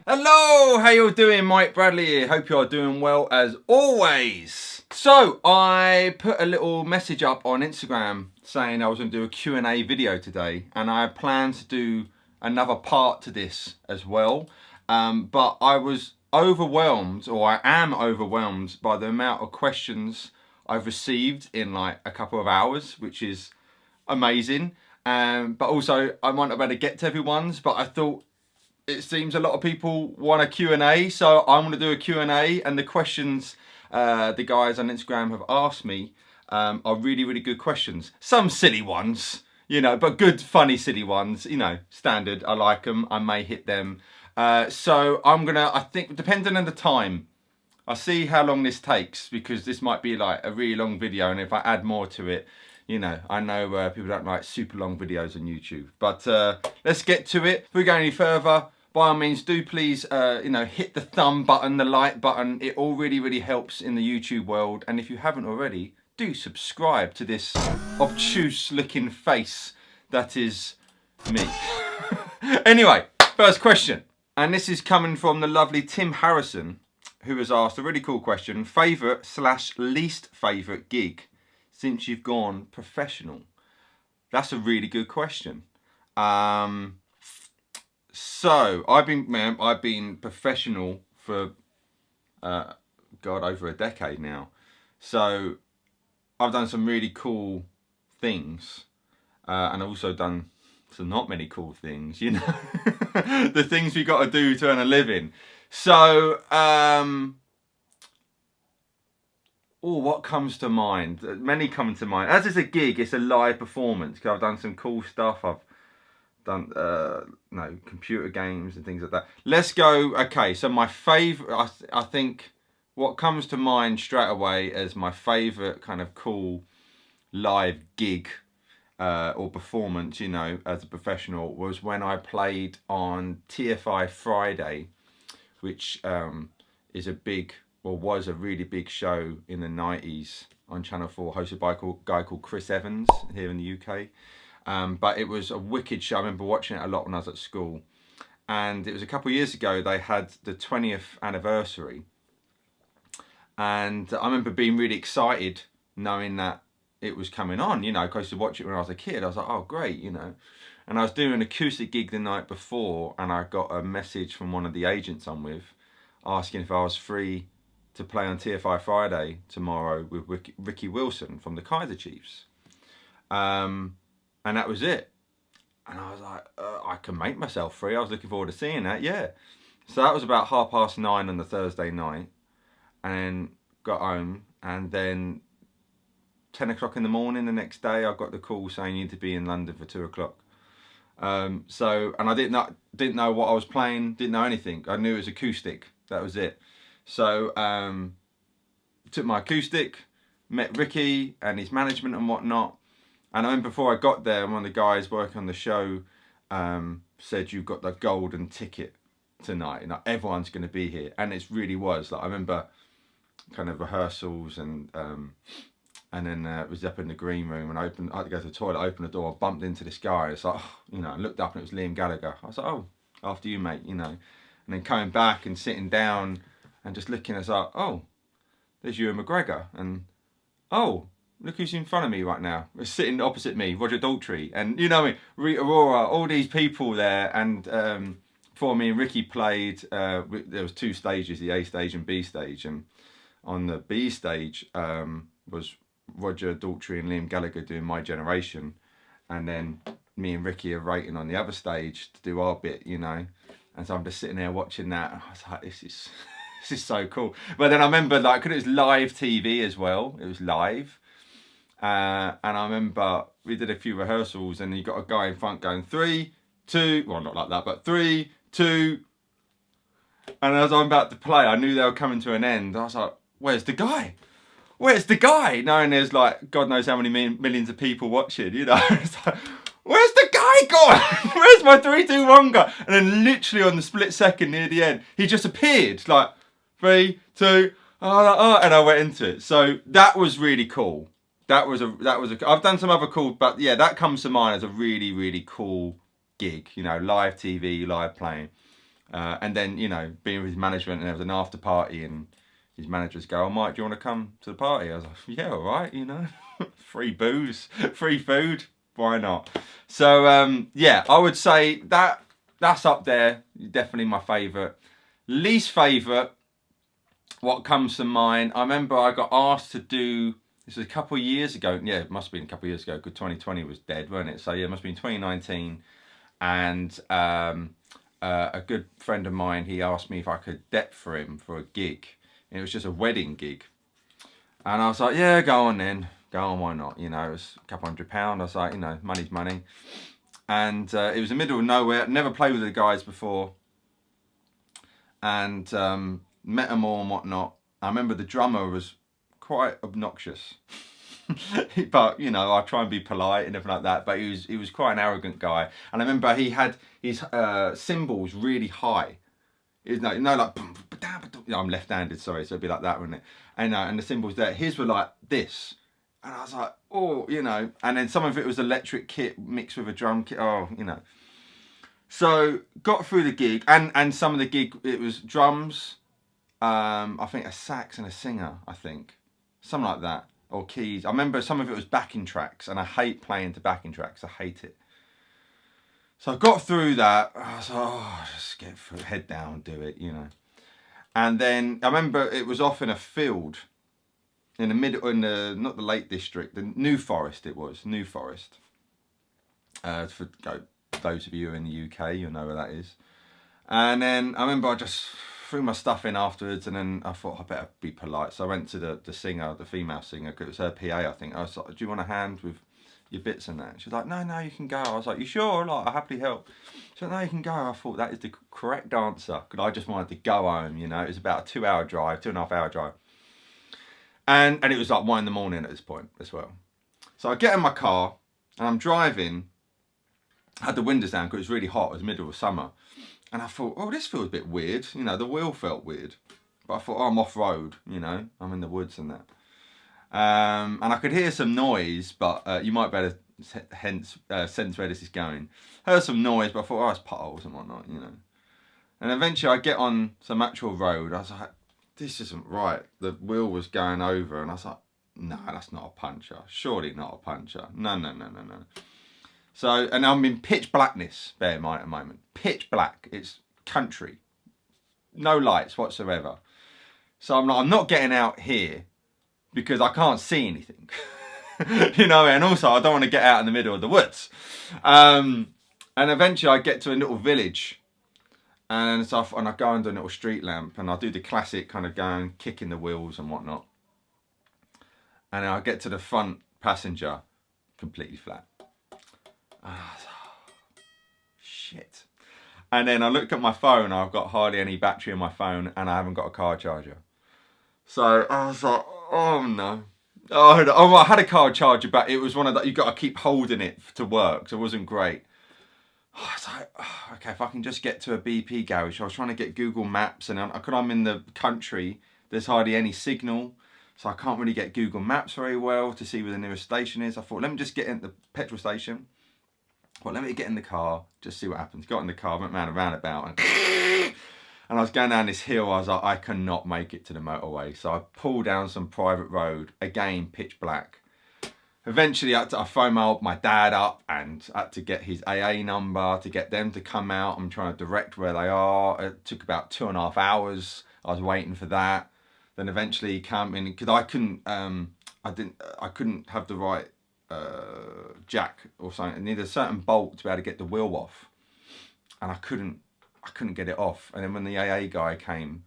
Hello, how you all doing? Mike Bradley here. Hope you are doing well as always. So I put a little message up on Instagram saying I was going to do a Q&A video today, and I plan to do another part to this as well. But I was overwhelmed, or I am overwhelmed by the amount of questions I've received in like a couple of hours, which is amazing. But also I might not be able to get to everyone's, but I thought it seems a lot of people want a Q&A, so I'm going to do a Q&A, and the questions the guys on Instagram have asked me are really, really good questions. Some silly ones, you know, but good, funny, silly ones, you know, standard. I like them. I may hit them. So I'm going to, I think, depending on the time, I'll see how long this takes, because this might be like a really long video, and if I add more to it, you know, I know people don't like super long videos on YouTube. But let's get to it. Before we go any further, by all means, do please, you know, hit the thumb button, the like button. It all really, really helps in the YouTube world. And if you haven't already, do subscribe to this obtuse looking face that is me. Anyway, first question. And this is coming from the lovely Tim Harrison, who has asked a really cool question. Favourite/least favourite gig since you've gone professional? That's a really good question. So I've been professional for God, over a decade now. So I've done some really cool things, and also done some not many cool things, you know. The things we got to do to earn a living. So what comes to mind? Many come to mind. As it's a gig, it's a live performance, because I've done some cool stuff. I've done computer games and things like that. Let's go. Okay, so my favourite, I think what comes to mind straight away as my favourite kind of cool live gig or performance, you know, as a professional, was when I played on TFI Friday, which is a big, or was a really big show in the 90s on Channel 4, hosted by a guy called Chris Evans here in the UK. But it was a wicked show. I remember watching it a lot when I was at school. And it was a couple of years ago, they had the 20th anniversary. And I remember being really excited knowing that it was coming on, you know, because I used to watch it when I was a kid. I was like, oh, great, you know. And I was doing an acoustic gig the night before, and I got a message from one of the agents I'm with asking if I was free to play on TFI Friday tomorrow with Ricky Wilson from the Kaiser Chiefs. And that was it. And I was like, I can make myself free. I was looking forward to seeing that, yeah. So that was about 9:30 on the Thursday night. And got home. And then 10 o'clock in the morning the next day, I got the call saying you need to be in London for 2 o'clock. And I didn't know what I was playing, didn't know anything. I knew it was acoustic. That was it. So took my acoustic, met Ricky and his management and whatnot. And I remember before I got there, one of the guys working on the show said, you've got the golden ticket tonight. Like, everyone's going to be here. And it really was. Like, I remember kind of rehearsals and then it was up in the green room, and I had to go to the toilet, open the door, bumped into this guy. It's like, oh, you know, I looked up and it was Liam Gallagher. I was like, oh, after you, mate, you know. And then coming back and sitting down and just looking, as like, oh, there's Ewan McGregor, and oh, look who's in front of me right now. It's sitting opposite me, Roger Daltrey, and you know, Rita Ora, all these people there. And before me and Ricky played, there was 2 stages, the A stage and B stage, and on the B stage was Roger Daltrey and Liam Gallagher doing My Generation, and then me and Ricky are rating on the other stage to do our bit, you know. And so I'm just sitting there watching that, and I was like, this is so cool. But then I remember, like, because it was live TV as well, it was live. And I remember we did a few rehearsals, and you got a guy in front going 3, 2, well, not like that, but 3, 2. And as I'm about to play, I knew they were coming to an end. I was like, where's the guy? Where's the guy? Knowing there's like, God knows how many millions of people watching, you know. It's like, where's the guy gone? Where's my 3, 2, 1 guy? And then literally on the split second near the end, he just appeared, like 3, 2, and I went into it. So that was really cool. That was a. I've done some other cool, but yeah, that comes to mind as a really, really cool gig. You know, live TV, live playing, and then, you know, being with his management, and there was an after party, and his managers go, "Oh, Mike, do you want to come to the party?" I was like, "Yeah, all right, you know, free booze, free food, why not?" So yeah, I would say that's up there. Definitely my favourite. Least favourite. What comes to mind? I remember I got asked to do. This was a couple of years ago. Yeah, it must have been a couple of years ago, because 2020 was dead, wasn't it? So yeah, it must have been 2019. And a good friend of mine, he asked me if I could dep for him for a gig. And it was just a wedding gig. And I was like, yeah, go on then. Go on, why not? You know, it was a couple £100. I was like, you know, money's money. And it was in the middle of nowhere. I'd never played with the guys before. And met them all and whatnot. I remember the drummer was quite obnoxious, but you know, I try and be polite and everything like that, but he was quite an arrogant guy. And I remember he had his cymbals really high. It was like, I'm left-handed, sorry, so it'd be like that, wouldn't it? And the cymbals there, his were like this, and I was like, oh, you know. And then some of it was electric kit mixed with a drum kit, oh, you know. So got through the gig, and some of the gig, it was drums, I think a sax and a singer, I think. Something like that. Or keys. I remember some of it was backing tracks, and I hate playing to backing tracks. I hate it. So I got through that. I was like, oh, just get through, head down, do it, you know. And then I remember it was off in a field in the middle, in the, not the Lake District, the New Forest it was, New Forest. For those of you in the UK, you'll know where that is. And then I remember I just threw my stuff in afterwards, and then I thought I better be polite. So I went to the singer, the female singer, because it was her PA, I think. I was like, do you want a hand with your bits and that? She's like, no, you can go. I was like, you sure? Like, I'll happily help. She's like, no, you can go. I thought that is the correct answer, because I just wanted to go home, you know. It was about a 2-hour drive, 2.5 hour drive. And it was like 1 in the morning at this point as well. So I get in my car, and I'm driving. I had the windows down because it was really hot. It was middle of summer. And I thought, oh, this feels a bit weird. You know, the wheel felt weird. But I thought, oh, I'm off-road, you know. I'm in the woods and that. And I could hear some noise, but you might better sense where this is going. Heard some noise, but I thought, oh, it's potholes and whatnot, you know. And eventually I get on some actual road. I was like, this isn't right. The wheel was going over, and I was like, no, that's not a puncher. Surely not a puncher. No. So, and I'm in pitch blackness, bear in mind at the moment. Pitch black. It's country. No lights whatsoever. So I'm like, I'm not getting out here because I can't see anything. You know, and also I don't want to get out in the middle of the woods. And eventually I get to a little village, and stuff, and I go under a little street lamp, and I do the classic kind of going, kicking the wheels and whatnot. And I get to the front passenger, completely flat. Shit. And then I looked at my phone. I've got hardly any battery in my phone, and I haven't got a car charger. So I was like, oh no. Oh, I had a car charger, but it was one of that, you got to keep holding it to work, so it wasn't great. I was like, oh, okay, if I can just get to a BP garage. I was trying to get Google Maps, and I'm in the country, there's hardly any signal, so I can't really get Google Maps very well to see where the nearest station is. I thought, let me just get in the petrol station. Well, let me get in the car, just see what happens. Got in the car, went round a roundabout, and I was going down this hill. I was like, I cannot make it to the motorway. So I pulled down some private road, again, pitch black. Eventually, I phoned my dad up and I had to get his AA number to get them to come out. I'm trying to direct where they are. It took about 2.5 hours. I was waiting for that. Then eventually he came in because I couldn't have the right jack or something. I needed a certain bolt to be able to get the wheel off, and I couldn't get it off. And then when the AA guy came,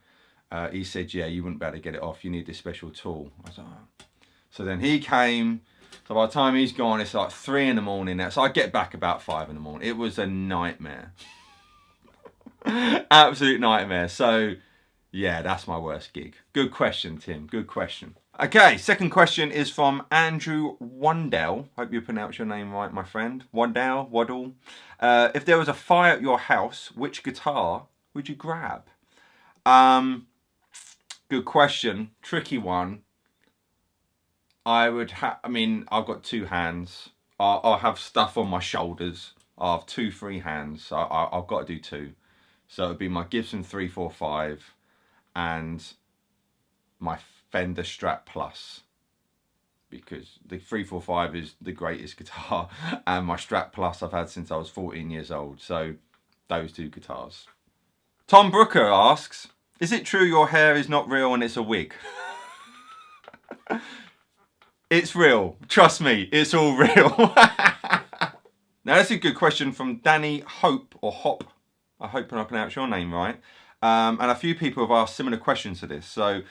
he said, "Yeah, you wouldn't be able to get it off. You need this special tool." I was like, oh. So then he came. So by the time he's gone, it's like 3 in the morning now. So I get back about 5 in the morning. It was a nightmare. Absolute nightmare. So yeah, that's my worst gig. Good question, Tim. Good question. Okay, second question is from Andrew Wandell. Hope you pronounce your name right, my friend. Waddle. If there was a fire at your house, which guitar would you grab? Good question. Tricky one. I've got 2 hands. I'll have stuff on my shoulders. I'll have 2 free hands. So I've got to do 2. So it'd be my Gibson 345 and my Fender Strat Plus, because the 345 is the greatest guitar, and my Strat Plus I've had since I was 14 years old. So those 2 guitars. Tom Brooker asks, is it true your hair is not real and it's a wig? It's real. Trust me, it's all real. Now, that's a good question from Danny Hope, or Hop. I hope I pronounced your name right. And a few people have asked similar questions to this. So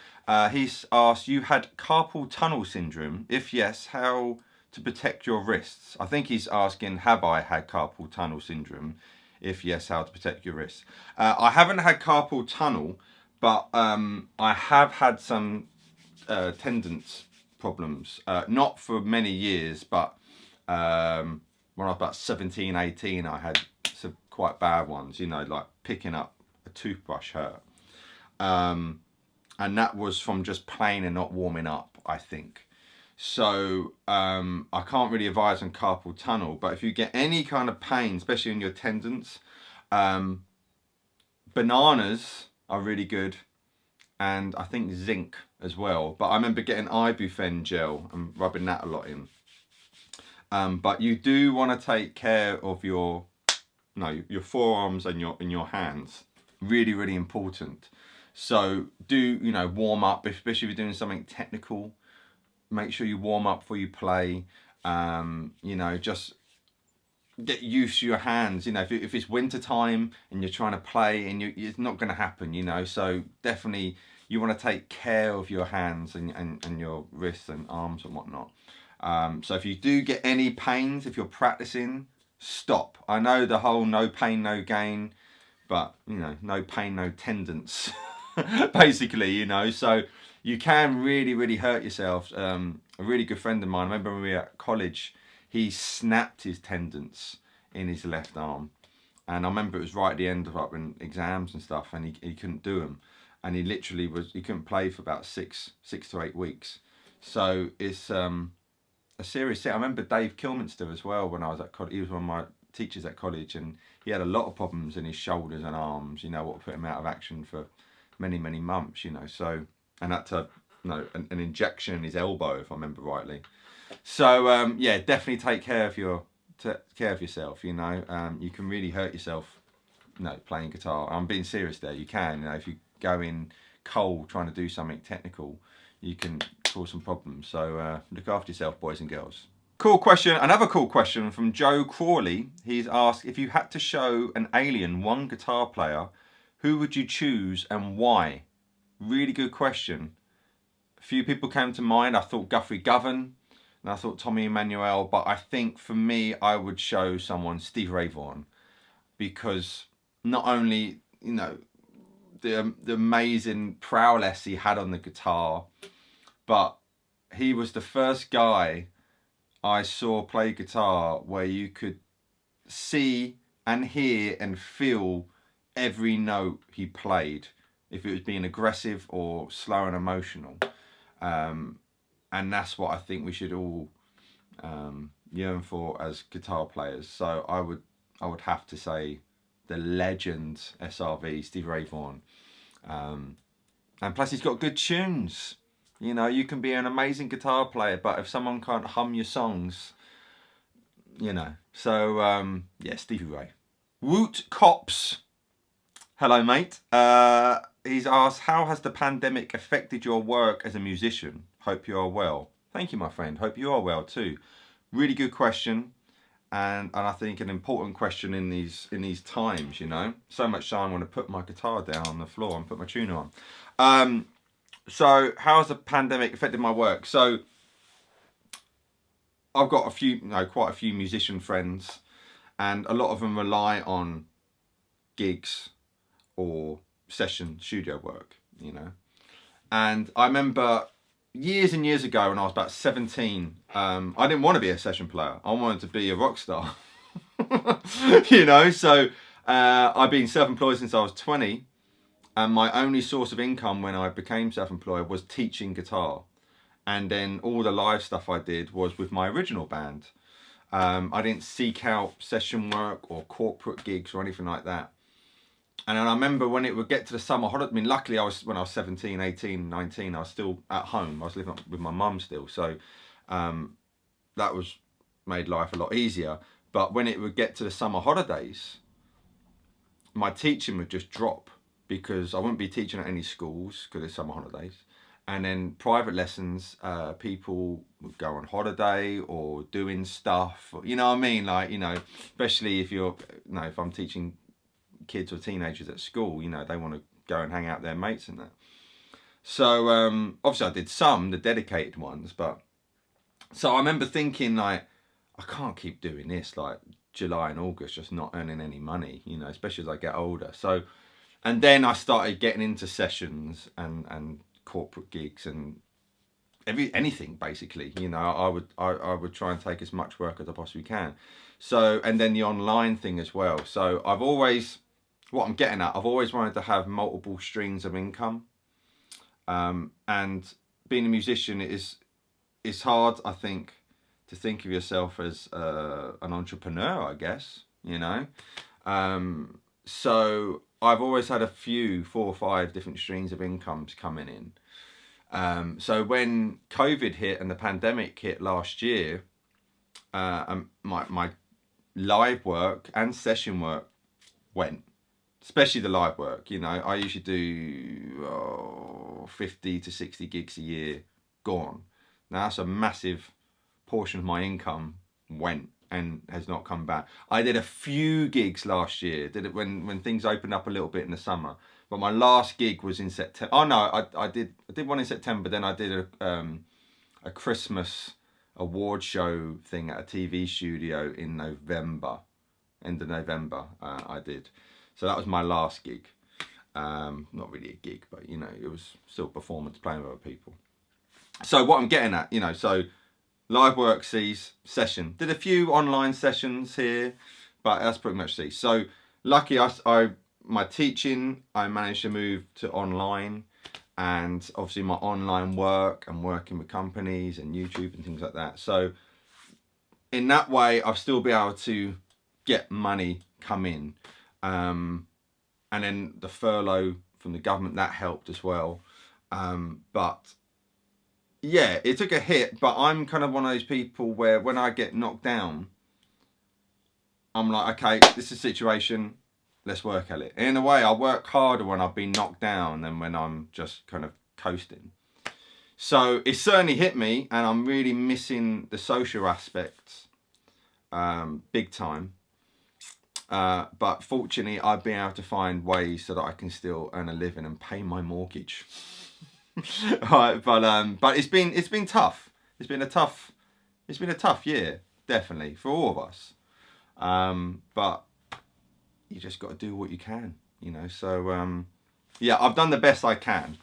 he's asked, you had carpal tunnel syndrome? If yes, how to protect your wrists? I think he's asking, have I had carpal tunnel syndrome? If yes, how to protect your wrists? I haven't had carpal tunnel, but I have had some tendons problems, not for many years, but when I was about 17, 18, I had some quite bad ones, like picking up a toothbrush hurt. And that was from just playing and not warming up, I think. So I can't really advise on carpal tunnel, but if you get any kind of pain, especially in your tendons, bananas are really good. And I think zinc as well. But I remember getting ibuprofen gel and rubbing that a lot in. But you do want to take care of your forearms and your hands. Really, really important. So do, warm up, especially if you're doing something technical. Make sure you warm up before you play. Just get used to your hands. If it's winter time and you're trying to play, and it's not going to happen. So definitely you want to take care of your hands and your wrists and arms and whatnot. So if you do get any pains, if you're practicing, stop. I know the whole no pain no gain, but no pain no tendons. Basically, so you can really, really hurt yourself. A really good friend of mine, I remember when we were at college, he snapped his tendons in his left arm, and I remember it was right at the end of when exams and stuff, and he couldn't do them, and he couldn't play for about 6 to 8 weeks. So it's a serious thing. I remember Dave Kilminster as well when I was at college. He was one of my teachers at college, and he had a lot of problems in his shoulders and arms. What put him out of action for many, many months. So, and had to an injection in his elbow, if I remember rightly. So yeah, definitely take care of yourself. You can really hurt yourself, playing guitar. I'm being serious there. You can, if you go in cold trying to do something technical, you can cause some problems. So look after yourself, boys and girls. Cool question. Another cool question from Joe Crawley. He's asked, if you had to show an alien one guitar player, who would you choose and why? Really good question. A few people came to mind. I thought Guthrie Govan, and I thought Tommy Emmanuel, but I think for me, I would show someone Steve Ray Vaughan, because not only, the amazing prowess he had on the guitar, but he was the first guy I saw play guitar where you could see and hear and feel every note he played, if it was being aggressive or slow and emotional. And that's what I think we should all yearn for as guitar players. So I would have to say the legend SRV, Stevie Ray Vaughan. And plus he's got good tunes. You know, you can be an amazing guitar player, but if someone can't hum your songs, you know. So, yeah, Stevie Ray. Woot Cops. Hello, mate. He's asked, how has the pandemic affected your work as a musician? Hope you are well. Thank you, my friend. Hope you are well too. Really good question. And I think an important question in these times, you know. So much so I want to put my guitar down on the floor and put my tuner on. So how has the pandemic affected my work? So I've got quite a few musician friends, and a lot of them rely on gigs or session studio work, you know. And I remember years and years ago when I was about 17, I didn't want to be a session player. I wanted to be a rock star, you know. So I've been self-employed since I was 20. And my only source of income when I became self-employed was teaching guitar. And then all the live stuff I did was with my original band. I didn't seek out session work or corporate gigs or anything like that. And then I remember when it would get to the summer holiday, I mean, luckily when I was 17, 18, 19, I was still at home. I was living with my mum still. So that was made life a lot easier. But when it would get to the summer holidays, my teaching would just drop, because I wouldn't be teaching at any schools because it's summer holidays. And then private lessons, people would go on holiday or doing stuff, you know what I mean? Like, you know, especially if if I'm teaching kids or teenagers at school, you know, they want to go and hang out with their mates and that. So obviously I did some, the dedicated ones, but so I remember thinking, like, I can't keep doing this, like July and August, just not earning any money, you know, especially as I get older. So, and then I started getting into sessions and corporate gigs and anything basically, you know. I would try and take as much work as I possibly can. So, and then the online thing as well. So I've always wanted to have multiple streams of income. And being a musician is hard, I think, to think of yourself as an entrepreneur, I guess, you know. So I've always had 4 or 5 different streams of incomes coming in. So when COVID hit and the pandemic hit last year, my live work and session work went, especially the live work. You know, I usually do 50 to 60 gigs a year gone. Now that's a massive portion of my income went and has not come back. I did a few gigs last year, did it when things opened up a little bit in the summer, but my last gig was in September. Oh no, I did one in September, then I did a Christmas award show thing at a TV studio in November, end of November. I did, so that was my last gig. Not really a gig, but you know, it was still performance, playing with other people. So what I'm getting at, you know, so live work cease, session. Did a few online sessions here, but that's pretty much ceased. So lucky my teaching, I managed to move to online, and obviously my online work and working with companies and YouTube and things like that. So in that way, I've still been able to get money come in. And then the furlough from the government, that helped as well. But yeah, it took a hit, but I'm kind of one of those people where when I get knocked down, I'm like, okay, this is a situation, let's work at it. And in a way, I work harder when I've been knocked down than when I'm just kind of coasting. So it certainly hit me, and I'm really missing the social aspects big time. But fortunately, I've been able to find ways so that I can still earn a living and pay my mortgage. Right, but it's been tough. It's been a tough year, definitely, for all of us. But you just got to do what you can, you know. So yeah, I've done the best I can.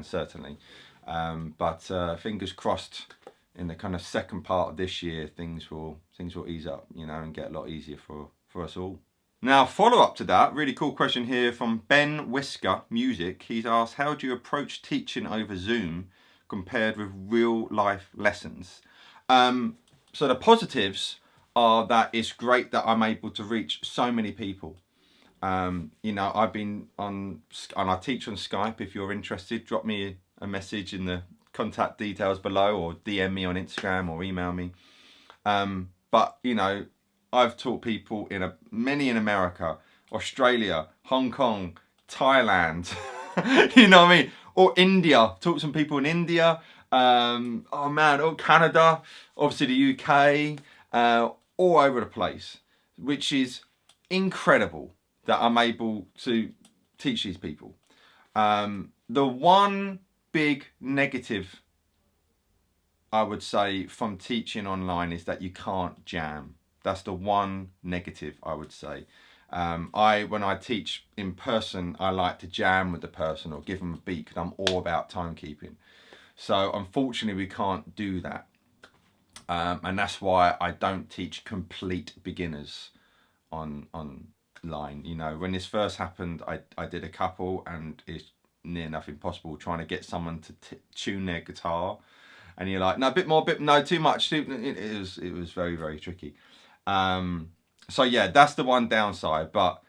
Certainly. But fingers crossed, in the kind of second part of this year, things will ease up, you know, and get a lot easier for us all. Now, follow up to that, really cool question here from Ben Whisker Music. He's asked, how do you approach teaching over Zoom compared with real life lessons? So the positives are that it's great that I'm able to reach so many people. You know, I've been on, and I teach on Skype. If you're interested, drop me a message in the contact details below, or DM me on Instagram, or email me. But you know, I've taught people many in America, Australia, Hong Kong, Thailand, you know what I mean? Or India, taught some people in India, oh man, or Canada, obviously the UK, all over the place, which is incredible that I'm able to teach these people. The one big negative I would say from teaching online is that you can't jam. That's the one negative I would say. When I teach in person, I like to jam with the person or give them a beat, because I'm all about timekeeping. So unfortunately we can't do that. And that's why I don't teach complete beginners online. You know, when this first happened, I did a couple, and it's near enough impossible trying to get someone to tune their guitar. And you're like, no, a bit more, no, too much. It was very, very tricky. So yeah, that's the one downside, but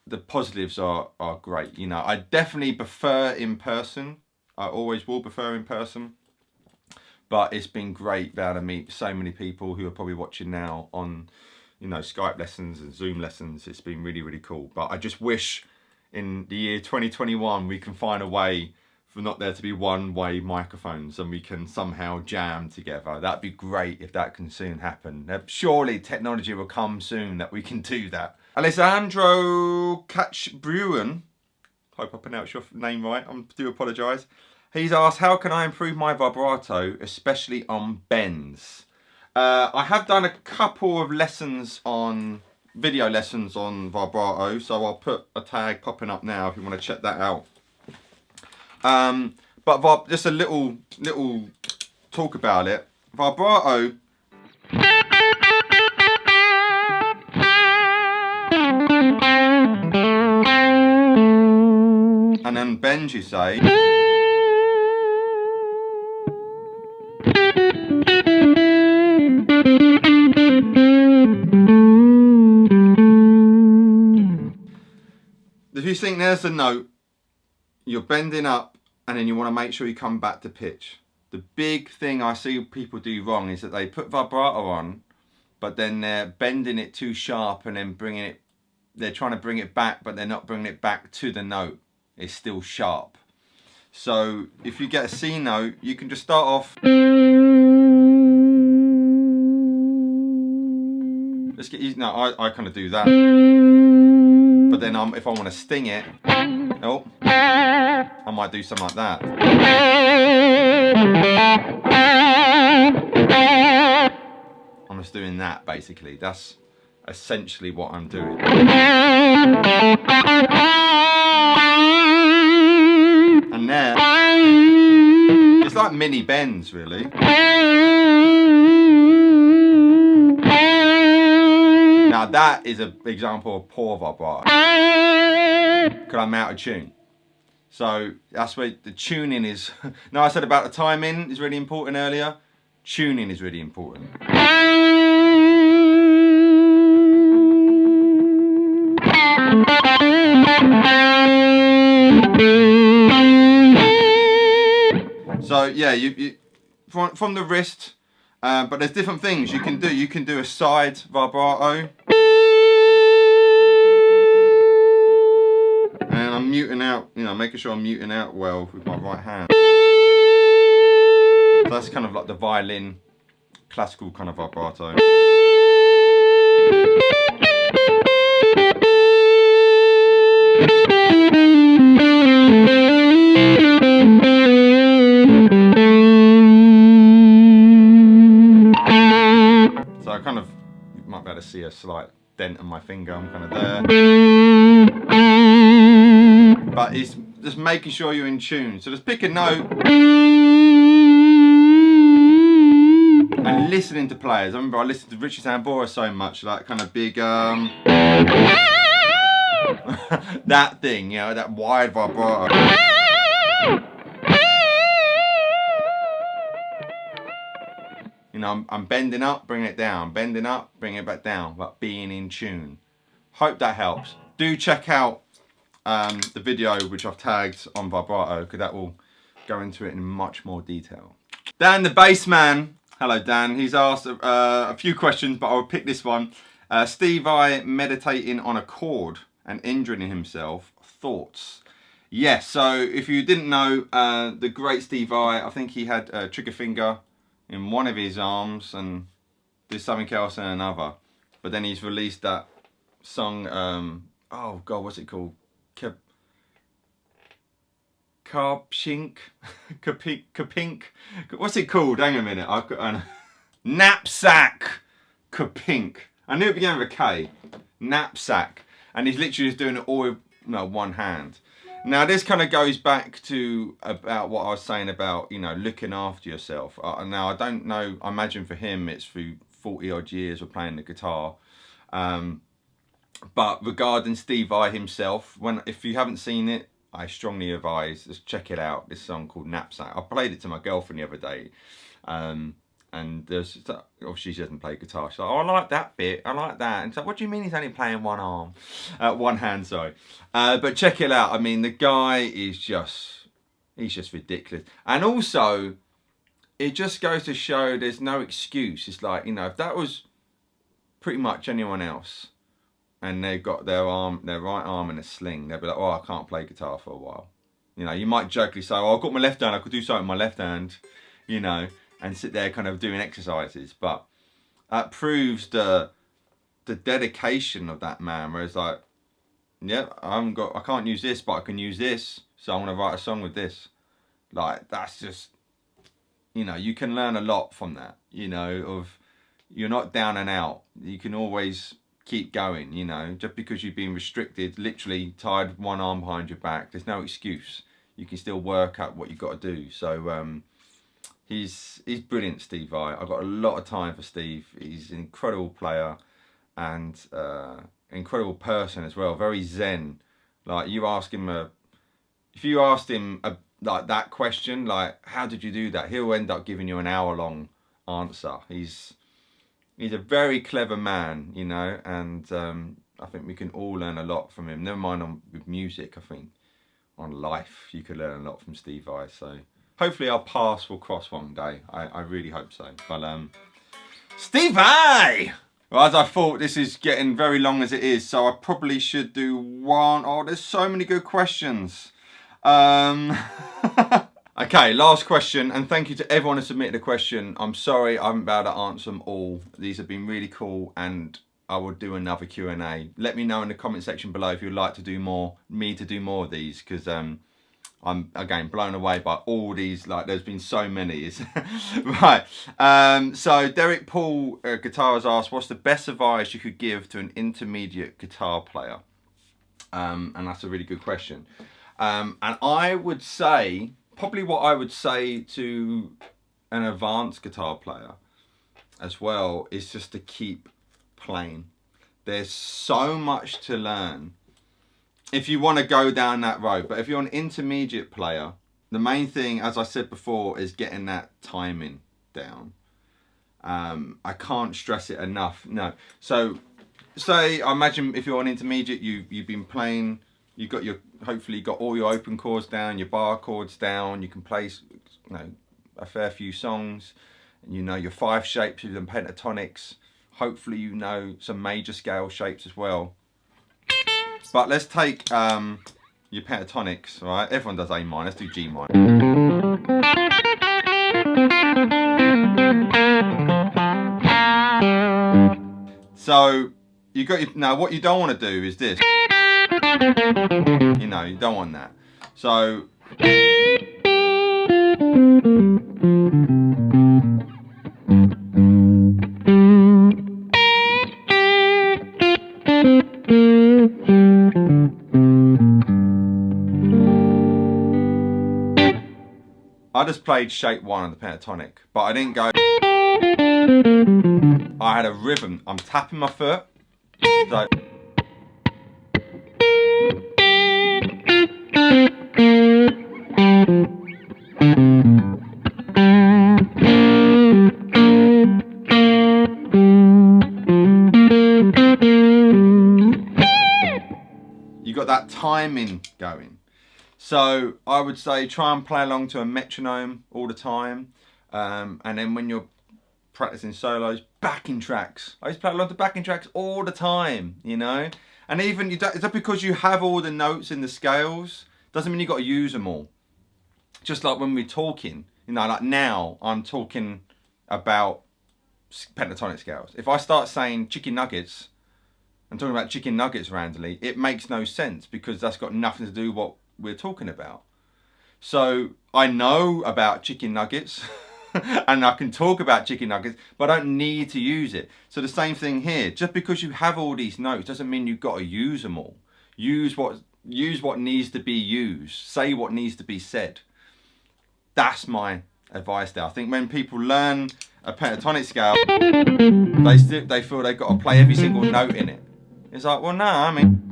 the positives are great. You know, I definitely prefer in person. I always will prefer in person. But it's been great being able to meet so many people who are probably watching now on, you know, Skype lessons and Zoom lessons. It's been really, really cool. But I just wish in the year 2021 we can find a way for not there to be one-way microphones, and we can somehow jam together. That'd be great if that can soon happen. Surely technology will come soon that we can do that. Alessandro Catchbruin, hope I pronounced your name right, I do apologise. He's asked, how can I improve my vibrato, especially on bends? I have done a couple of video lessons on vibrato, so I'll put a tag popping up now if you want to check that out. But just a little talk about it. Vibrato and then bend, you say. If you think there's a note, you're bending up, and then you want to make sure you come back to pitch. The big thing I see people do wrong is that they put vibrato on, but then they're bending it too sharp, and then they're trying to bring it back, but they're not bringing it back to the note. It's still sharp. So if you get a C note, you can just start off. Let's get easy. No, I kind of do that. But then if I want to sting it, oh, I might do something like that. I'm just doing that basically. That's essentially what I'm doing. And there, it's like mini bends really. Now that is an example of poor vibrato, because I'm out of tune. So that's where the tuning is. Now I said about the timing is really important earlier. Tuning is really important. So yeah, you from the wrist, but there's different things you can do. You can do a side vibrato. And I'm muting out, you know, making sure I'm muting out well with my right hand. So that's kind of like the violin, classical kind of vibrato. So I kind of, you might be able to see a slight dent on my finger, I'm kind of there. But it's just making sure you're in tune. So just pick a note and listening to players. I remember I listened to Richie Sambora so much, that kind of big that thing, you know, that wide vibrato. You know, I'm bending up, bringing it down, bending up, bringing it back down, but being in tune. Hope that helps. Do check out the video which I've tagged on vibrato, because that will go into it in much more detail. Dan the bass man, hello Dan, he's asked a few questions, but I'll pick this one. Steve I meditating on a chord and injuring himself, thoughts? Yes, so if you didn't know, the great Steve I think he had a trigger finger in one of his arms and did something else in another. But then he's released that song, oh God, what's it called? Kapink? What's it called? Hang on a minute. I've got Knapsack Kapink. I knew it began with a K. Knapsack. And he's literally just doing it all with one hand. Now this kind of goes back to about what I was saying about, you know, looking after yourself. Now I don't know, I imagine for him it's through 40 odd years of playing the guitar. But regarding Steve I himself, if you haven't seen it, I strongly advise, just check it out. This song called Knapsack. I played it to my girlfriend the other day. And there's, obviously she doesn't play guitar. She's like, oh, I like that bit, I like that. And so, what do you mean he's only playing one arm? One hand, sorry. But check it out. I mean, the guy is he's just ridiculous. And also, it just goes to show there's no excuse. It's like, you know, if that was pretty much anyone else, and they've got their right arm in a sling, they'll be like, oh, I can't play guitar for a while. You know, you might jokingly say, oh, I've got my left hand, I could do something with my left hand, you know, and sit there kind of doing exercises. But that proves the dedication of that man, where it's like, yeah, I can't use this, but I can use this, so I'm gonna write a song with this. Like, that's just, you know, you can learn a lot from that, you know, of you're not down and out. You can always keep going, you know, just because you've been restricted, literally tied one arm behind your back, there's no excuse. You can still work out what you've got to do. So he's brilliant, Steve I. I've got a lot of time for Steve. He's an incredible player and incredible person as well, very zen. Like, you ask him if you asked him like that question, like, how did you do that, he'll end up giving you an hour-long answer. He's a very clever man, you know, and I think we can all learn a lot from him. Never mind with music, I think on life you could learn a lot from Steve I. So hopefully our paths will cross one day. I really hope so. But Steve I! Well, as I thought, this is getting very long as it is, so I probably should do one. Oh, there's so many good questions. Okay, last question, and thank you to everyone who submitted a question. I'm sorry I haven't been able to answer them all. These have been really cool, and I will do another Q&A. Let me know in the comment section below if you'd like to do more of these, because I'm again blown away by all these. Like, there's been so many. Right. So Derek Paul Guitar has asked, what's the best advice you could give to an intermediate guitar player? And that's a really good question. And I would say, probably what I would say to an advanced guitar player as well is just to keep playing. There's so much to learn if you want to go down that road. But if you're an intermediate player, the main thing, as I said before, is getting that timing down. I can't stress it enough. No. So say, I imagine if you're an intermediate, you've been playing, you've got hopefully got all your open chords down, your bar chords down, you can play, you know, a fair few songs, and you know your 5 shapes with the pentatonics, hopefully you know some major scale shapes as well. But let's take your pentatonics, right? Everyone does A minor, let's do G minor. So you got now what you don't want to do is this. You know, you don't want that. So I just played shape 1 on the pentatonic, but I didn't go. I had a rhythm. I'm tapping my foot. So that timing going. So I would say try and play along to a metronome all the time. And then when you're practicing solos, backing tracks. I used to play along to backing tracks all the time, you know. And even, it's not because you have all the notes in the scales, doesn't mean you got to use them all. Just like when we're talking, you know, like now I'm talking about pentatonic scales. If I start saying chicken nuggets, I'm talking about chicken nuggets randomly, it makes no sense because that's got nothing to do with what we're talking about. So I know about chicken nuggets and I can talk about chicken nuggets, but I don't need to use it. So the same thing here. Just because you have all these notes doesn't mean you've got to use them all. Use what needs to be used. Say what needs to be said. That's my advice there. I think when people learn a pentatonic scale, they feel they've got to play every single note in it. It's like, well, no, I mean...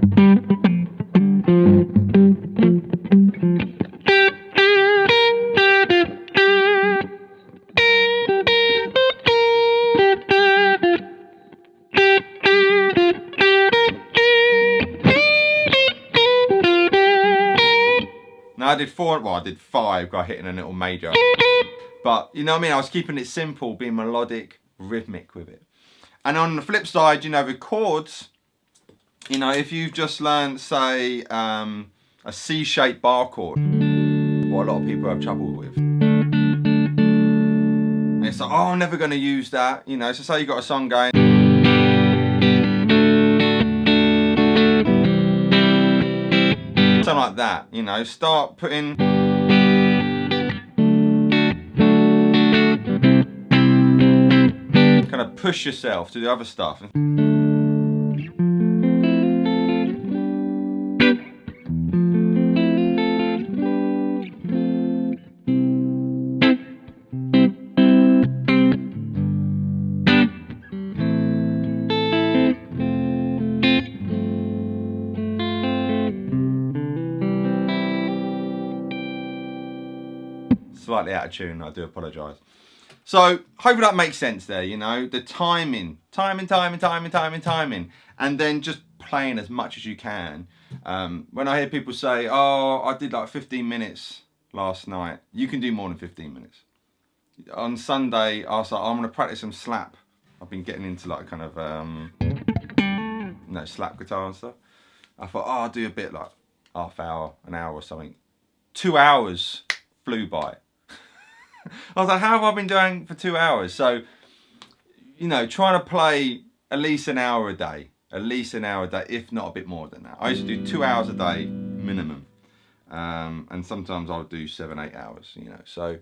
Now I did 4, well I did 5, got hit in a little major. But, you know what I mean, I was keeping it simple, being melodic, rhythmic with it. And on the flip side, you know, with chords, you know, if you've just learned, say, a C-shaped bar chord, what a lot of people have trouble with. And it's like, oh, I'm never going to use that. You know, so say you've got a song going. Something like that, you know, start putting... kind of push yourself to the other stuff. Slightly out of tune, I do apologise. So hopefully that makes sense there, you know, the timing, and then just playing as much as you can. When I hear people say, oh, I did like 15 minutes last night, you can do more than 15 minutes. On Sunday, I was like, I'm going to practice some slap. I've been getting into like kind of, slap guitar and stuff. I thought, oh, I'll do a bit like half hour, an hour or something. 2 hours flew by. I was like, how have I been doing for 2 hours? So, you know, trying to play at least an hour a day, if not a bit more than that. I used to do 2 hours a day minimum. And sometimes I would do 7-8 hours, you know. So,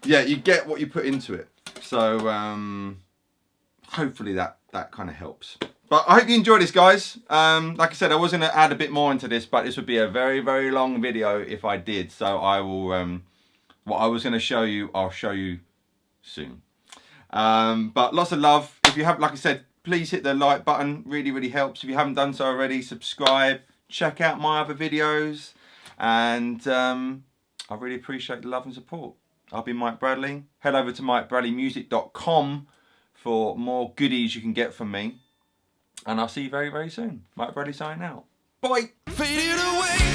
yeah, you get what you put into it. So, hopefully that kind of helps. But I hope you enjoyed this, guys. Like I said, I was going to add a bit more into this, but this would be a very, very long video if I did. So I will... what I was going to show you, I'll show you soon. But lots of love. If you have, like I said, please hit the like button. Really, really helps. If you haven't done so already, subscribe. Check out my other videos. And I really appreciate the love and support. I've been Mike Bradley. Head over to mikebradleymusic.com for more goodies you can get from me. And I'll see you very, very soon. Mike Bradley signing out. Bye. Fade away.